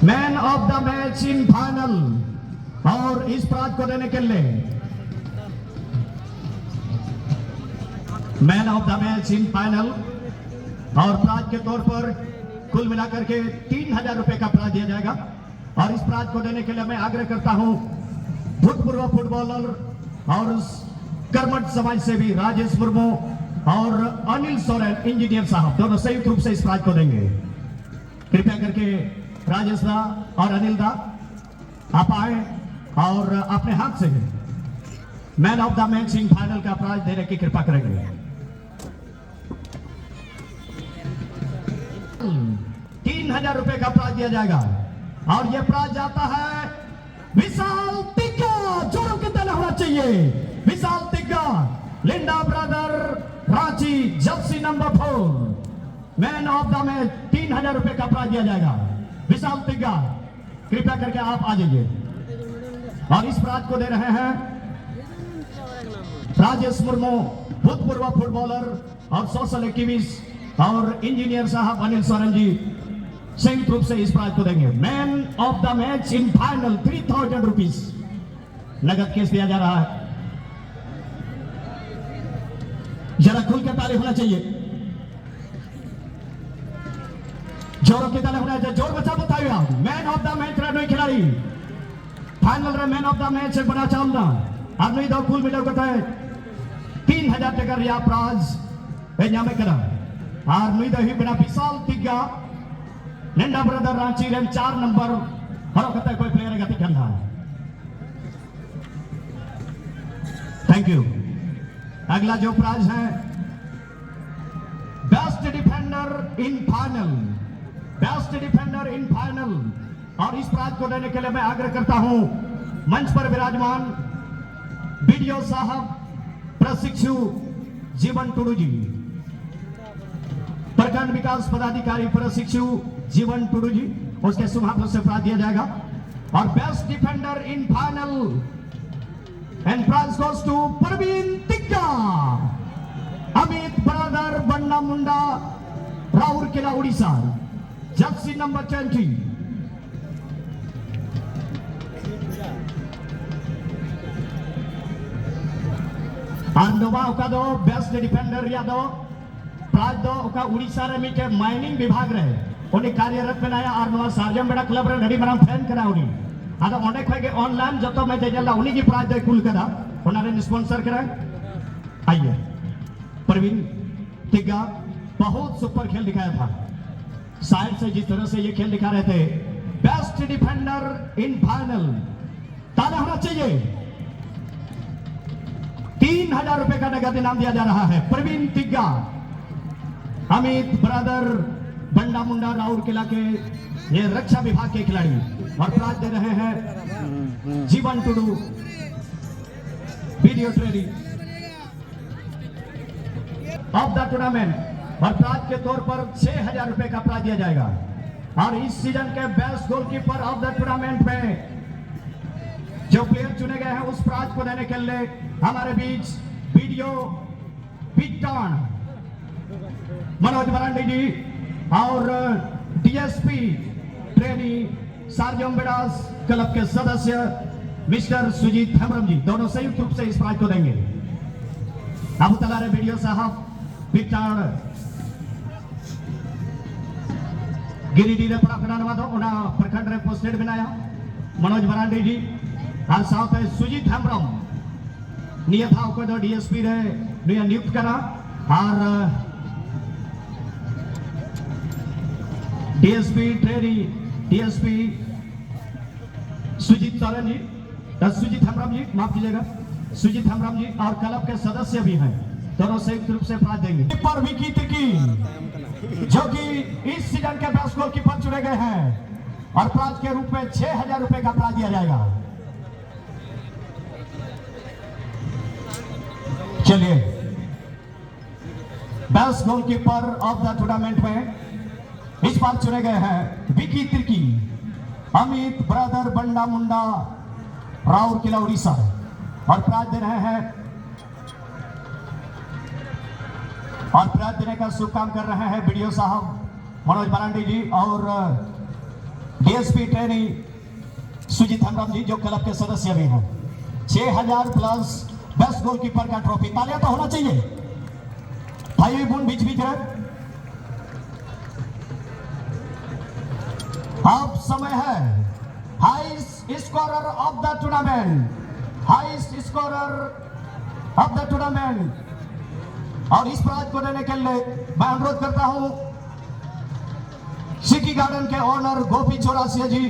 Man of the match in final और इस prize को देने के लिए man of the match in final और प्राइज के तौर पर कुल मिलाकर के 3000 रुपए का प्राइज दिया जाएगा। और इस प्राइज को देने के लिए मैं आग्रह करता हूं भूतपूर्व फुटबॉलर और कर्मठ समाज सेवी राजेश मुर्मू और अनिल सोरेन इंजीनियर साहब दोनों संयुक्त रूप से इस प्राइज को देंगे। कृपया करके राजेश दा और अनिल दा आप आए और अपने हाथ से man of the match in final का प्राइज देने की कृपा करेंगे। 3000 रुपए का प्राइज दिया जाएगा और यह प्राइज जाता है विशाल तिग्गा। जोरों के ताली होना चाहिए। Vishal Tigga Linda brother Ranchi jersey number 4 man of the match 3000 रुपए का प्राइज दिया जाएगा। विशाल तिग्गा कृपया करके आप आ जाइए और इस प्राइज को दे रहे हैं राजेश मुर्मू भूतपूर्व फुटबॉलर और सोशल एक्टिविस्ट और इंजीनियर साहब अनिल सोरेन जी संयुक्त रूप से इस प्राइज को देंगे। Man of the match in final 3000 rupees नगद केस दिया जा रहा है। जरा खुल के ताली होना चाहिए। जोरों की ताली होना चाहिए। जोर बचा बताइए आप। मैन ऑफ द मैच रहे खिलाड़ी फाइनल रे मैन ऑफ द मैच बना चाहना और नहीं दो कुल मिलाकर बताए 3000 टका रिया प्राइज बेंजामे करा और नहीं दो ही बना विशाल तिग्गा लिंडा ब्रदर रांची रेम 4 नंबर हरो कहता है कोई प्लेयर गति करना है। Thank you. अगला जो प्राइज है best defender in final. Best defender in final और इस प्राइज को देने के लिए मैं आग्रह करता हूं मंच पर विराजमान बीडीओ साहब प्रशिक्षु जीवन टुडू जी, प्रखंड विकास पदाधिकारी प्रशिक्षु जीवन टुडू जी, उसके शुभ हाथों से प्राइज दिया जाएगा। और best defender in final and prize goes to Praveen Tigga Amit brother Banna Munda Rourkela Orissa jersey number 20। आंदोबा ओका दो बेस्ट डिफेंडर या दो प्राइज दो ओका उड़ीसा रे मिटे माइनिंग विभाग रे उनी कार्यरत बनाया और नवा सार्जम बेड़ा क्लब रे नडी माराम फैन करा उनी आदा ओंडे खगे ऑनलाइन जतो मैं जेजला उनी की प्राइज दे कुल करा ओना रे स्पॉन्सर करा। आइए प्रवीण तिग्गा बहुत सुपर खेल दिखाया था। साइड से जिस तरह से ये खेल दिखा रहे थे बेस्ट डिफेंडर इन फाइनल ताला होना चाहिए। 3000 रुपए का नगद इनाम दिया जा रहा है। प्रवीण तिग्गा अमित ब्रदर बंडा मुंडा राउरकेला के ये रक्षा विभाग के खिलाड़ी और प्राइज दे रहे हैं जीवन Tudu video training of the tournament और प्राइज के तौर पर 6000 रुपए का प्राइज दिया जाएगा। और इस सीजन के best goalkeeper of the tournament में जो प्लेयर चुने गए हैं उस प्राइज को देने के लिए हमारे बीच वीडियो पिटान मनोज मरांडी जी और डीएसपी ट्रेनी सार्जम बेड़ास क्लब के सदस्य मिस्टर सुजीत हेम्ब्रम जी दोनों संयुक्त रूप से इस प्राइज को देंगे। अब तलारे वीडियो साहब पिटान गिरिडीह प्रखंड रे पोस्टेड बनाया मनोज मरांडी जी और साथ सुजीत हेम्ब्रम निया था को डीएसपी रे निया नियुक्त करा और DSP trainee DSP Sujit Soren ji Sujit Hembrom ji माफ कीजिएगा सुजीत हेम्ब्रम जी और क्लब के सदस्य भी हैं दोनों संयुक्त रूप से प्राइज देंगे। पर विकी तिर्की जो कि इस सीजन के बेस्ट गोलकीपर चुने गए हैं और प्राइज के रूप में 6000 रुपए का प्राइज दिया जाएगा। चलिए best goalkeeper of the tournament में इस बार चुने गए हैं विकी तिर्की अमित ब्रदर बंडा मुंडा राउरकेला उड़ीसा और प्राइज दे रहे हैं और प्राइज देने का शुभ काम कर रहे हैं वीडियो साहब मनोज मरांडी जी और डीएसपी ट्रेनी सुजीत हेम्ब्रम जी जो क्लब के सदस्य भी हैं। 6000 प्लस बेस्ट गोलकीपर का ट्रॉफी। तालियां तो होना चाहिए भाई बुन बीच बीच रहे। अब समय है highest scorer of the tournament, highest scorer of the tournament. और इस प्राइज को देने के लिए मैं अनुरोध करता हूं सिटी गार्डन के ओनर गोपी चौरासिया जी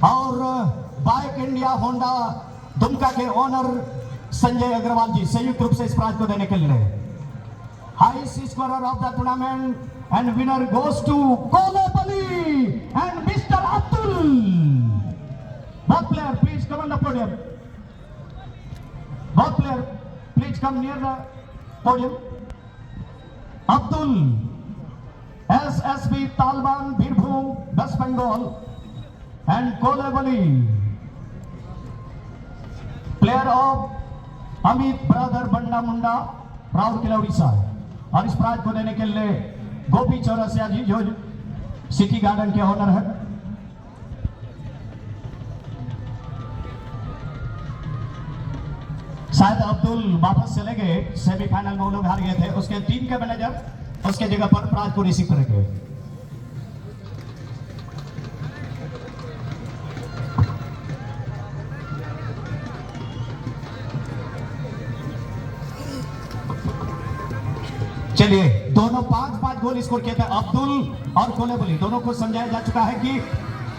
और बाइक इंडिया होंडा दुमका के ओनर संजय अग्रवाल जी संयुक्त रूप से इस प्राइज को देने के लिए। Highest scorer of the tournament and winner goes to Kolebali and Mr. Abdul. Both player, please come on the podium. Both player, please come near the podium. Abdul, SSB Talban, Birbhum, West Bengal, and Kolebali, player of Amit Brother Banda Munda, Rourkela, Odisha. और इस prize को देने के लिए गोपी चौरसिया जी जो city garden के owner है। शायद अब्दुल वापस चले गए, सेमीफाइनल में वो लोग हार गए थे। उसके टीम के मैनेजर उसके जगह पर प्राइज को रिसीव करेंगे। चलिए दोनों 5-5 गोल स्कोर किए थे। अब्दुल और कोलेबली दोनों को समझाया जा चुका है कि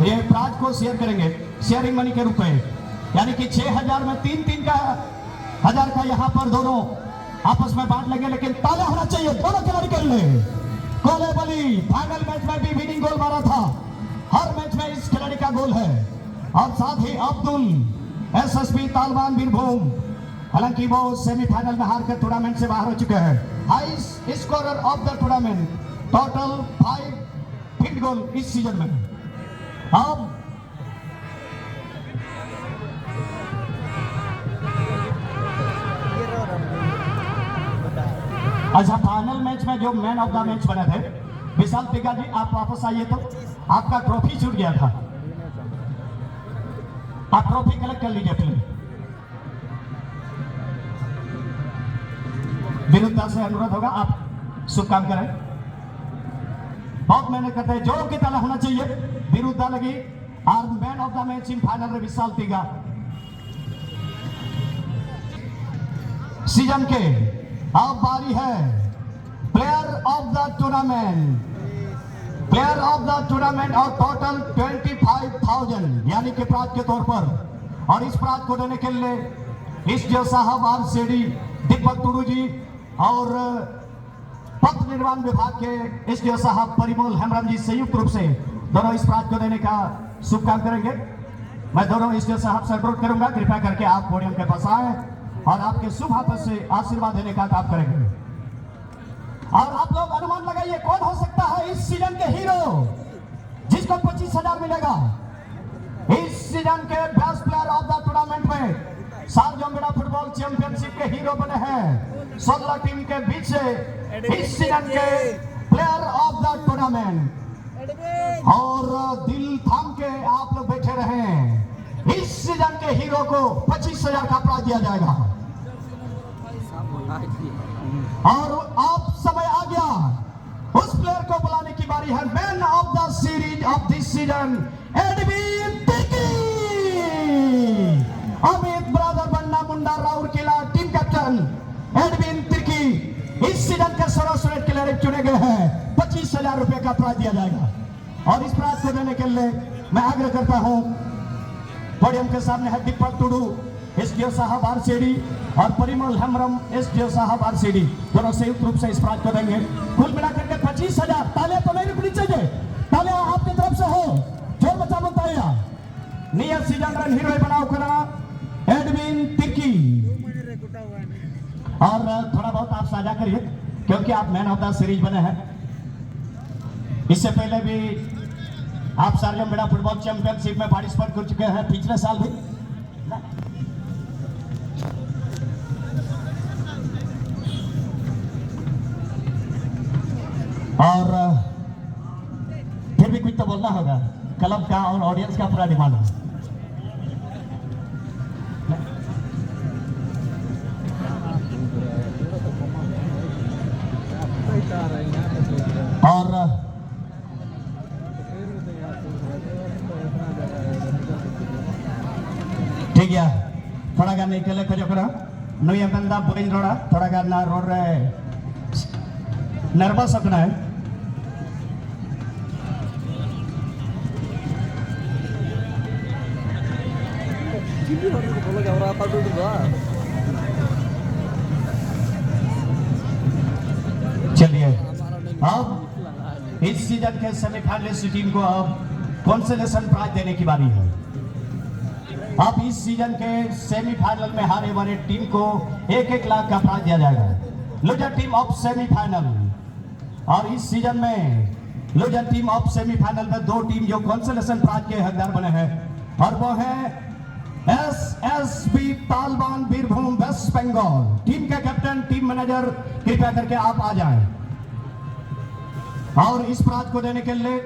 ये प्राइज को शेयर करेंगे शेयरिंग मनी के रूप में, यानी कि 6000 में 3-3 का 1000 का यहाँ पर दोनों आपस में बांट लेंगे। लेकिन ताला होना चाहिए दोनों खिलाड़ी के लिए। कोलेबली फाइनल मैच में भी विनिंग गोल मारा था, हर मैच में इस खिलाड़ी का गोल है। और साथ ही अब्दुल एसएसबी तालबान बीरभूम, हालांकि वो सेमीफाइनल में हार कर टूर्नामेंट से बाहर हो चुके हैं। Highest scorer of the tournament, total 5 field goal इस सीजन में। अब अच्छा फाइनल मैच में जो मैन ऑफ द मैच बने थे विशाल तिगा जी, आप वापस आइए तो आपका ट्रॉफी छूट गया था, आप ट्रॉफी कलेक्ट कर लीजिए फिर। विरुद्धा से अनुरोध होगा आप शुभ काम करें। बहुत मेहनत करते हैं, जोर की ताला होना चाहिए। विरुद्धा लगी और man of the match in final में विशाल तिगा। सीजन के अब बारी है player of the tournament, player of the tournament और टोटल 25,000 यानी कि प्राइज के तौर पर। और इस प्राइज को देने के लिए इस जो साहब आरसीडी दीपक टुडू जी और पथ निर्माण विभाग के एसडीओ साहब परिमल हेम्ब्रम जी संयुक्त रूप से दोनों इस प्राइज को देने का शुभ काम करेंगे। मैं दोनों एसडीओ साहब से अनुरोध करूंगा कृपया करके आप पोडियम के पास आए और आपके शुभ हाथों से आशीर्वाद देने का काम करेंगे। और आप लोग अनुमान लगाइए कौन हो सकता है इस सीजन के हीरो जिसको 25,000 मिलेगा। इस सीजन के best player of the tournament में सारजंगड़ा फुटबॉल चैंपियनशिप के हीरो बने हैं 16 टीम के बीच से इस सीजन के प्लेयर ऑफ द टूर्नामेंट। और दिल थाम के आप लोग बैठे रहे, इस सीजन के हीरो को 25,000 का प्राइज दिया जाएगा। और अब समय आ गया, उस प्लेयर को बुलाने की बारी है। Man of the series of this season Edwin Tirkey, Amit brother Banna Munda Rourkela team captain Edwin Tirkey इस सीजन के सर्वश्रेष्ठ खिलाड़ी चुने गए हैं। 25,000 रुपए का प्राइज दिया जाएगा। और इस प्राइज को देने के लिए मैं आग्रह करता हूं, पोडियम के सामने है दीपक टुडू एसडीओ साहब आरसीडी और परिमल हेम्ब्रम एसडीओ साहब आरसीडी, दोनों संयुक्त रूप से इस प्राइज को देंगे। कुल मिलाकर के 25,000। तालियां तो नहीं रुकनी चाहिए, तालियां आपकी तरफ से हो, जोर बचा बताइए। नियर सीजन रन हीरो बनाओ करा एडविन तिर्की। और थोड़ा बहुत आप साझा करिए क्योंकि आप मैन ऑफ द सीरीज बने हैं। इससे पहले भी आप सारजंगड़ा फुटबॉल चैंपियनशिप में पार्टिसिपेट कर चुके हैं, पिछले साल भी। और फिर भी कुछ तो बोलना होगा। क्लब का और ऑडियंस का पूरा डिमांड है। और ठीक है थोड़ा गान निकले खोजो करा नुई बंदा बोइल रोड़ा थोड़ा गान ना रोड रे नर्वस अपना है चलिए अब इस सीजन के सेमीफाइनलिस्ट टीम को अब कंसोलेशन प्राइज देने की बारी है। अब इस सीजन के सेमीफाइनल में हारे वाले टीम को 1-1 लाख का प्राइज दिया जाएगा। लूजर टीम ऑफ सेमीफाइनल और इस सीजन में लूजर टीम ऑफ सेमीफाइनल में 2 टीम जो कंसोलेशन प्राइज के हकदार बने हैं और वो है SSB Taliban Birbhum west Bengal. Team के कैप्टन टीम मैनेजर कृपया करके आप आ जाएं और इस प्राइज को देने के लिए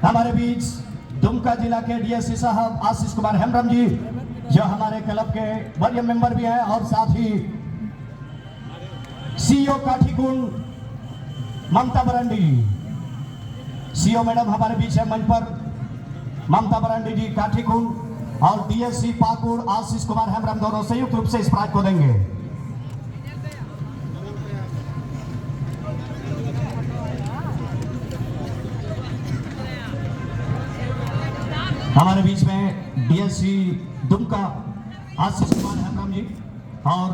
हमारे बीच दुमका जिला के डीएससी साहब आशीष कुमार हेमब्रम जी जो हमारे क्लब के वरीय मेंबर भी हैं और साथ ही सीईओ काठीकुंड ममता बरांडी जी सीईओ मैडम हमारे बीच है मंच पर ममता बरांडी जी काठीकुंड और डीएससी पाकुड़ आशीष कुमार हेमब्रम दोनों संयुक्त रूप से इस प्राइज को देंगे। हमारे बीच में डीएससी दुमका आशीष कुमार हेमब्रम जी और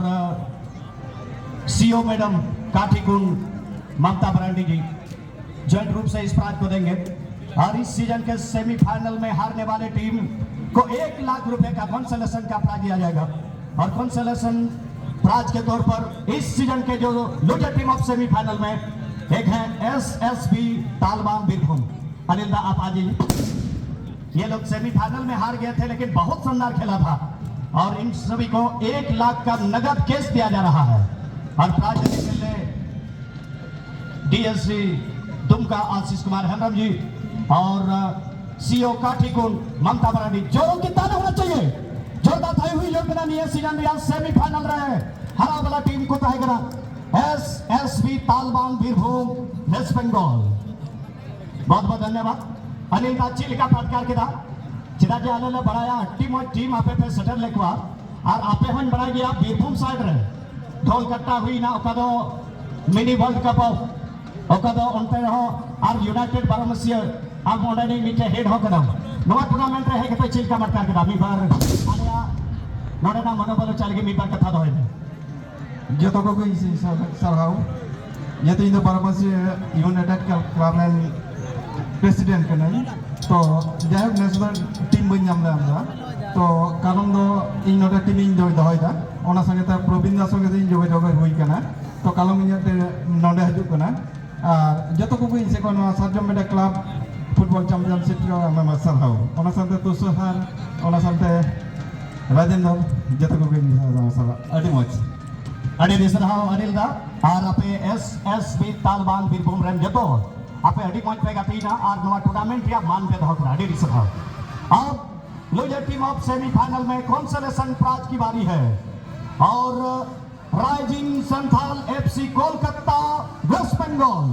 सीईओ मैडम काठीकुंड ममता बरांडी जी जॉइंट रूप से इस प्राइज को देंगे और इस सीजन के सेमीफाइनल में हारने वाले टीम को 1 लाख रुपए का कंसोलेशन का प्राइज दिया जाएगा और कंसोलेशन प्राइज के तौर पर इस सीजन के जो लूजर टीम ऑफ सेमीफाइनल में एक है एसएसबी तालिबान बीरभूम। अनिल दा आप आ जाइए। ये लोग सेमीफाइनल में हार गए थे लेकिन बहुत शानदार खेला था और इन सभी को 1 लाख का नगद केस दिया जा रहा है और प्राइज देने के लिए डीएससी दुमका आशीष कुमार हेमब्रम जी और सीईओ काठीकुंड ममता बरांडी जोरों की ताना होना चाहिए। जोरदार थाई हुई योजना नहीं है सीजन में आज सेमीफाइनल रहे हरा वाला टीम को तहेगना एसएसबी तालिबान बीरभूम वेस्ट बंगाल। बहुत बहुत धन्यवाद अनिल दा चिलिका फटकार के दा चिदा जे आले बढ़ाया टीम आपे पे सेटर लेकवा और आपे हन बढ़ा गया बीरभूम साइड रे ढोल कट्टा हुई ना ओका दो मिनी वर्ल्ड कप ओका दो उनते रहो और यूनाइटेड बारमसिया अब ओंडे मीटे हेड हो कदम नवा टूर्नामेंट रहे के चिलिका फटकार के दा मी बार आलिया नोडे ना मनोबल चल के मी बार कथा दो जो तो को इसी सरहाउ ये तो इन बारमसिया यूनाइटेड क्लब में प्रेसिडेंट करना तो जहाँ नेशनल टीम बन जाम ला तो कारण दो इन नोडे टीम इन दो दहोइदा ओना संगे ता प्रवीण दास संगे इन जोगे जोगे हुई कना तो कालम इन नोडे हजू कना जो तो को इसे को सार्जम मेडा क्लब फुटबॉल चैंपियनशिप को हम सरहाउ ओना संगे तुसहार ओना संगे राजेंद्र जो तो को इन सर अडी मच अडी दिसराव अनिल दा और आपे एसएसबी तालिबान बीरभूम रेन जतो आपे अडी मच पे गातीना और नवा टूर्नामेंट या मान पे दहो करा अडी दिसराव। अब लूजर टीम ऑफ सेमीफाइनल में कंसोलेशन प्राइज की बारी है और rising Santhal FC Kolkata west Bengal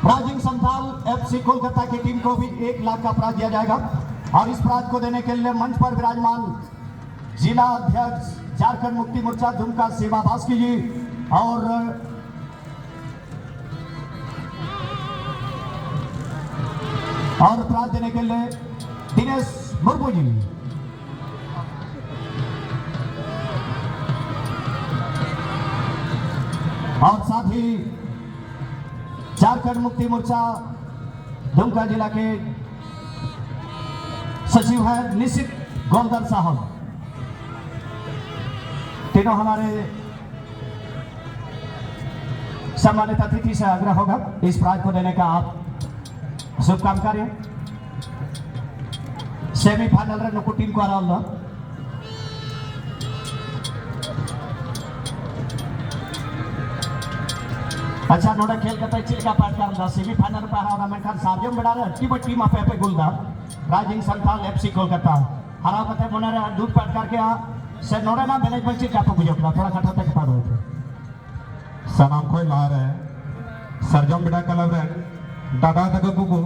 rising Santhal FC Kolkata की टीम को भी 1 लाख का प्राइज दिया जाएगा और इस प्राइज को देने के लिए मंच पर विराजमान जिला अध्यक्ष झारखंड मुक्ति मोर्चा दुमका सेवा भास्की जी और प्राइज देने के लिए दिनेश मुर्मू जी और साथ ही झारखंड मुक्ति मोर्चा दुमका जिला के सचिव है निशित गोलदर साहब। तीनों हमारे सम्मानित अतिथि से आग्रह होगा इस प्राइज को देने का आप शुभ काम कार्य सेमीफाइनल रे नुकु टीम को आराल अच्छा नोडे खेल करते चिल्का पाटकर दा सेमीफाइनल पे हरा मेनखान सार्जम बेड़ा रे टीम टीम पे पे गुलदार राइजिंग संथाल एफसी कोलकाता हरा कते बने रे दूध पाटकर के से नोडे ना मैनेजमेंट चिल्का पे बुझो थोड़ा खटा तक पारो सनाम कोई ला रहे सरजम बेड़ा क्लब रे दादा तक को